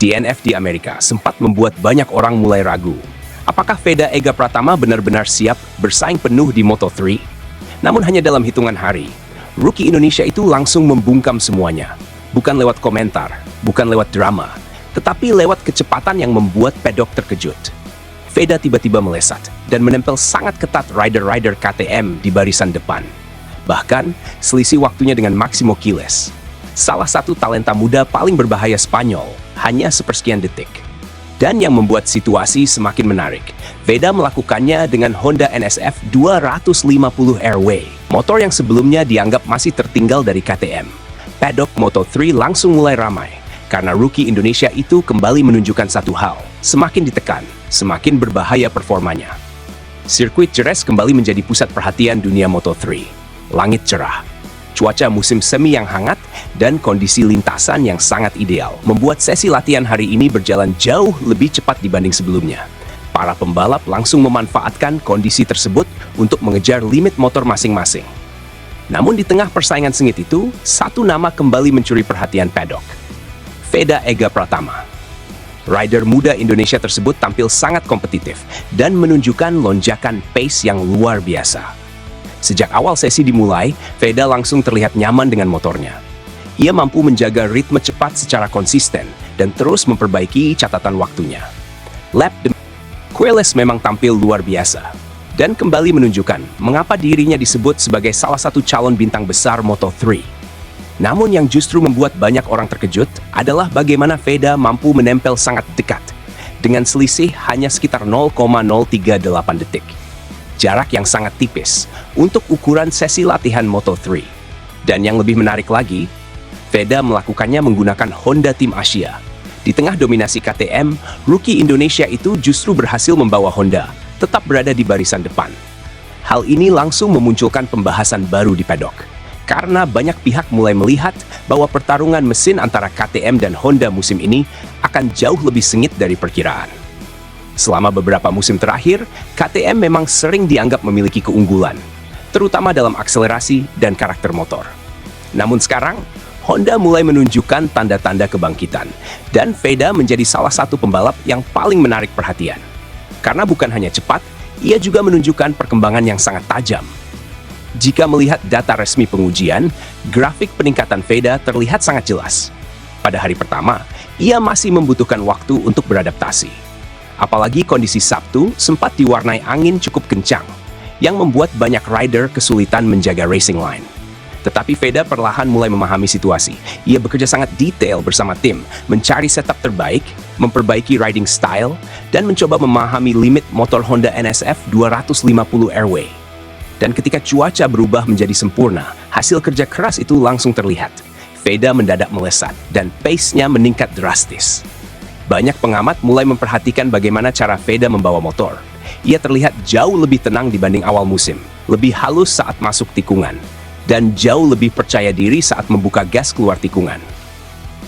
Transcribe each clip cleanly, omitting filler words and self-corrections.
DNF di Amerika sempat membuat banyak orang mulai ragu. Apakah Veda Ega Pratama benar-benar siap bersaing penuh di Moto3? Namun hanya dalam hitungan hari, rookie Indonesia itu langsung membungkam semuanya. Bukan lewat komentar, bukan lewat drama, tetapi lewat kecepatan yang membuat pedok terkejut. Veda tiba-tiba melesat dan menempel sangat ketat rider-rider KTM di barisan depan. Bahkan, selisih waktunya dengan Maximo Quiles, salah satu talenta muda paling berbahaya Spanyol, hanya sepersekian detik. Dan yang membuat situasi semakin menarik, Veda melakukannya dengan Honda NSF 250 Airway, motor yang sebelumnya dianggap masih tertinggal dari KTM. Paddock Moto3 langsung mulai ramai, karena rookie Indonesia itu kembali menunjukkan satu hal, semakin ditekan, semakin berbahaya performanya. Sirkuit Jerez kembali menjadi pusat perhatian dunia Moto3. Langit cerah, cuaca musim semi yang hangat, dan kondisi lintasan yang sangat ideal membuat sesi latihan hari ini berjalan jauh lebih cepat dibanding sebelumnya. Para pembalap langsung memanfaatkan kondisi tersebut untuk mengejar limit motor masing-masing. Namun di tengah persaingan sengit itu, satu nama kembali mencuri perhatian paddock. Veda Ega Pratama. Rider muda Indonesia tersebut tampil sangat kompetitif dan menunjukkan lonjakan pace yang luar biasa. Sejak awal sesi dimulai, Veda langsung terlihat nyaman dengan motornya. Ia mampu menjaga ritme cepat secara konsisten dan terus memperbaiki catatan waktunya. Lap demi Quiles memang tampil luar biasa dan kembali menunjukkan mengapa dirinya disebut sebagai salah satu calon bintang besar Moto3. Namun yang justru membuat banyak orang terkejut adalah bagaimana Veda mampu menempel sangat dekat dengan selisih hanya sekitar 0,038 detik. Jarak yang sangat tipis untuk ukuran sesi latihan Moto3. Dan yang lebih menarik lagi, Veda melakukannya menggunakan Honda Tim Asia. Di tengah dominasi KTM, rookie Indonesia itu justru berhasil membawa Honda tetap berada di barisan depan. Hal ini langsung memunculkan pembahasan baru di paddock, karena banyak pihak mulai melihat bahwa pertarungan mesin antara KTM dan Honda musim ini akan jauh lebih sengit dari perkiraan. Selama beberapa musim terakhir, KTM memang sering dianggap memiliki keunggulan, terutama dalam akselerasi dan karakter motor. Namun sekarang, Honda mulai menunjukkan tanda-tanda kebangkitan, dan Veda menjadi salah satu pembalap yang paling menarik perhatian. Karena bukan hanya cepat, ia juga menunjukkan perkembangan yang sangat tajam. Jika melihat data resmi pengujian, grafik peningkatan Veda terlihat sangat jelas. Pada hari pertama, ia masih membutuhkan waktu untuk beradaptasi. Apalagi kondisi Sabtu sempat diwarnai angin cukup kencang, yang membuat banyak rider kesulitan menjaga racing line. Tetapi Veda perlahan mulai memahami situasi. Ia bekerja sangat detail bersama tim, mencari setup terbaik, memperbaiki riding style, dan mencoba memahami limit motor Honda NSF 250 Airway. Dan ketika cuaca berubah menjadi sempurna, hasil kerja keras itu langsung terlihat. Veda mendadak melesat, dan pace-nya meningkat drastis. Banyak pengamat mulai memperhatikan bagaimana cara Veda membawa motor. Ia terlihat jauh lebih tenang dibanding awal musim, lebih halus saat masuk tikungan, dan jauh lebih percaya diri saat membuka gas keluar tikungan.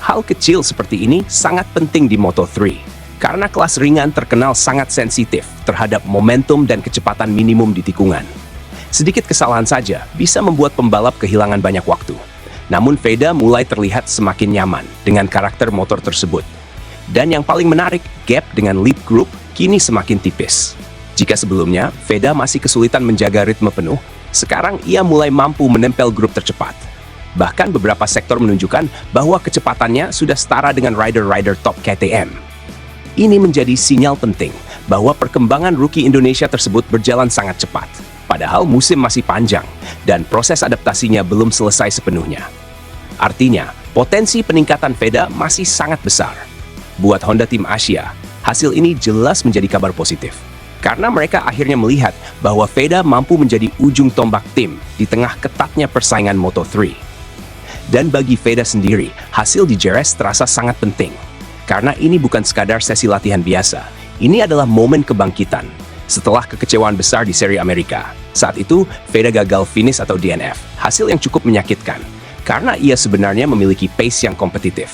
Hal kecil seperti ini sangat penting di Moto3, karena kelas ringan terkenal sangat sensitif terhadap momentum dan kecepatan minimum di tikungan. Sedikit kesalahan saja bisa membuat pembalap kehilangan banyak waktu. Namun Veda mulai terlihat semakin nyaman dengan karakter motor tersebut. Dan yang paling menarik, gap dengan lead group kini semakin tipis. Jika sebelumnya, Veda masih kesulitan menjaga ritme penuh, sekarang ia mulai mampu menempel grup tercepat. Bahkan beberapa sektor menunjukkan bahwa kecepatannya sudah setara dengan rider-rider top KTM. Ini menjadi sinyal penting bahwa perkembangan rookie Indonesia tersebut berjalan sangat cepat. Padahal musim masih panjang, dan proses adaptasinya belum selesai sepenuhnya. Artinya, potensi peningkatan Veda masih sangat besar. Buat Honda Tim Asia, hasil ini jelas menjadi kabar positif. Karena mereka akhirnya melihat bahwa Veda mampu menjadi ujung tombak tim di tengah ketatnya persaingan Moto3. Dan bagi Veda sendiri, hasil di Jerez terasa sangat penting. Karena ini bukan sekadar sesi latihan biasa, ini adalah momen kebangkitan. Setelah kekecewaan besar di seri Amerika, saat itu Veda gagal finish atau DNF, hasil yang cukup menyakitkan. Karena ia sebenarnya memiliki pace yang kompetitif.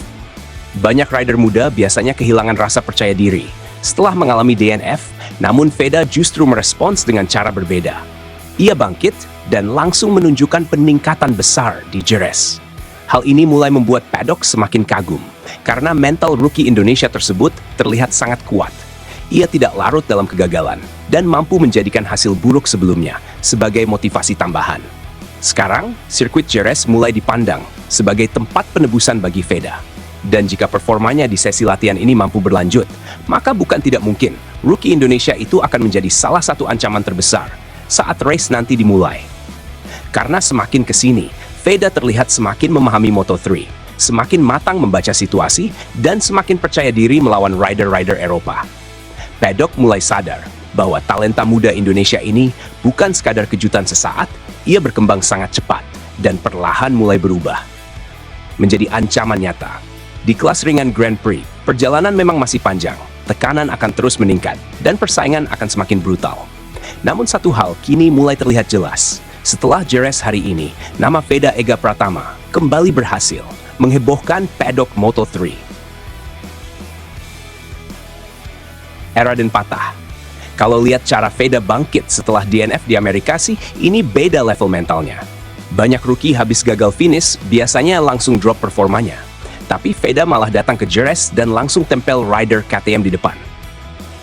Banyak rider muda biasanya kehilangan rasa percaya diri setelah mengalami DNF, namun Veda justru merespons dengan cara berbeda. Ia bangkit dan langsung menunjukkan peningkatan besar di Jerez. Hal ini mulai membuat Paddock semakin kagum, karena mental rookie Indonesia tersebut terlihat sangat kuat. Ia tidak larut dalam kegagalan dan mampu menjadikan hasil buruk sebelumnya sebagai motivasi tambahan. Sekarang, sirkuit Jerez mulai dipandang sebagai tempat penebusan bagi Veda. Dan jika performanya di sesi latihan ini mampu berlanjut, maka bukan tidak mungkin rookie Indonesia itu akan menjadi salah satu ancaman terbesar saat race nanti dimulai. Karena semakin kesini, Veda terlihat semakin memahami Moto3, semakin matang membaca situasi, dan semakin percaya diri melawan rider-rider Eropa. Paddock mulai sadar bahwa talenta muda Indonesia ini bukan sekadar kejutan sesaat, ia berkembang sangat cepat dan perlahan mulai berubah menjadi ancaman nyata. Di kelas ringan Grand Prix, perjalanan memang masih panjang, tekanan akan terus meningkat, dan persaingan akan semakin brutal. Namun satu hal kini mulai terlihat jelas. Setelah Jerez hari ini, nama Veda Ega Pratama kembali berhasil menghebohkan paddock Moto3. Era dan patah. Kalau lihat cara Veda bangkit setelah DNF di Amerika sih, ini beda level mentalnya. Banyak rookie habis gagal finish, biasanya langsung drop performanya. Tapi Veda malah datang ke Jerez dan langsung tempel rider KTM di depan.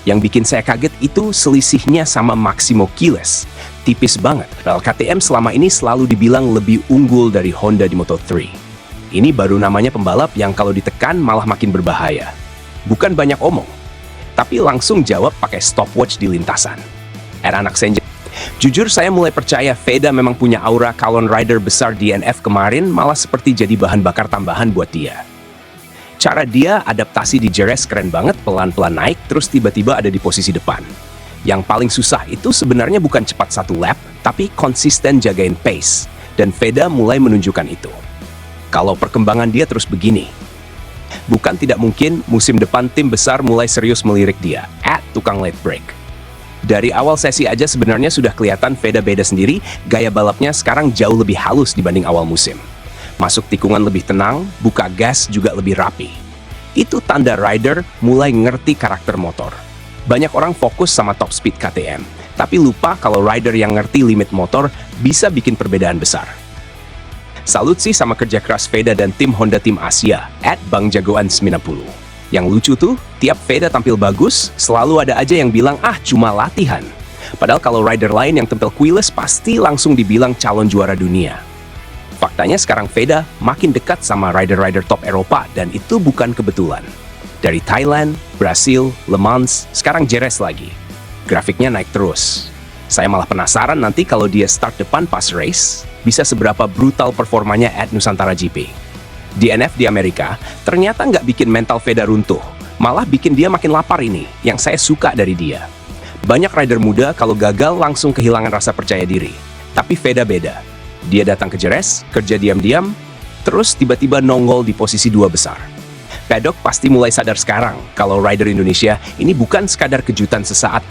Yang bikin saya kaget itu selisihnya sama Maximo Quiles. Tipis banget, padahal KTM selama ini selalu dibilang lebih unggul dari Honda di Moto3. Ini baru namanya pembalap yang kalau ditekan malah makin berbahaya. Bukan banyak omong, tapi langsung jawab pakai stopwatch di lintasan. Era anak senja. Jujur saya mulai percaya Veda memang punya aura calon rider besar DNF kemarin malah seperti jadi bahan bakar tambahan buat dia. Cara dia adaptasi di Jerez keren banget, pelan-pelan naik terus tiba-tiba ada di posisi depan. Yang paling susah itu sebenarnya bukan cepat satu lap, tapi konsisten jagain pace. Dan Veda mulai menunjukkan itu. Kalau perkembangan dia terus begini, bukan tidak mungkin musim depan tim besar mulai serius melirik dia, tukang late break. Dari awal sesi aja sebenarnya sudah kelihatan Veda beda sendiri, gaya balapnya sekarang jauh lebih halus dibanding awal musim. Masuk tikungan lebih tenang, buka gas juga lebih rapi. Itu tanda rider mulai ngerti karakter motor. Banyak orang fokus sama top speed KTM, tapi lupa kalau rider yang ngerti limit motor bisa bikin perbedaan besar. Salut sih sama kerja keras Veda dan tim Honda Tim Asia, Bang Jagoan 90. Yang lucu tuh, tiap Veda tampil bagus, selalu ada aja yang bilang, cuma latihan. Padahal kalau rider lain yang tempel Quiles pasti langsung dibilang calon juara dunia. Faktanya sekarang Veda makin dekat sama rider-rider top Eropa dan itu bukan kebetulan. Dari Thailand, Brasil, Le Mans, sekarang Jerez lagi. Grafiknya naik terus. Saya malah penasaran nanti kalau dia start depan pas race, bisa seberapa brutal performanya Nusantara GP. DNF di Amerika ternyata nggak bikin mental Veda runtuh, malah bikin dia makin lapar ini, yang saya suka dari dia. Banyak rider muda kalau gagal langsung kehilangan rasa percaya diri. Tapi Veda beda. Dia datang ke Jerez, kerja diam-diam, terus tiba-tiba nongol di posisi 2 besar. Paddock pasti mulai sadar sekarang kalau rider Indonesia ini bukan sekadar kejutan sesaat,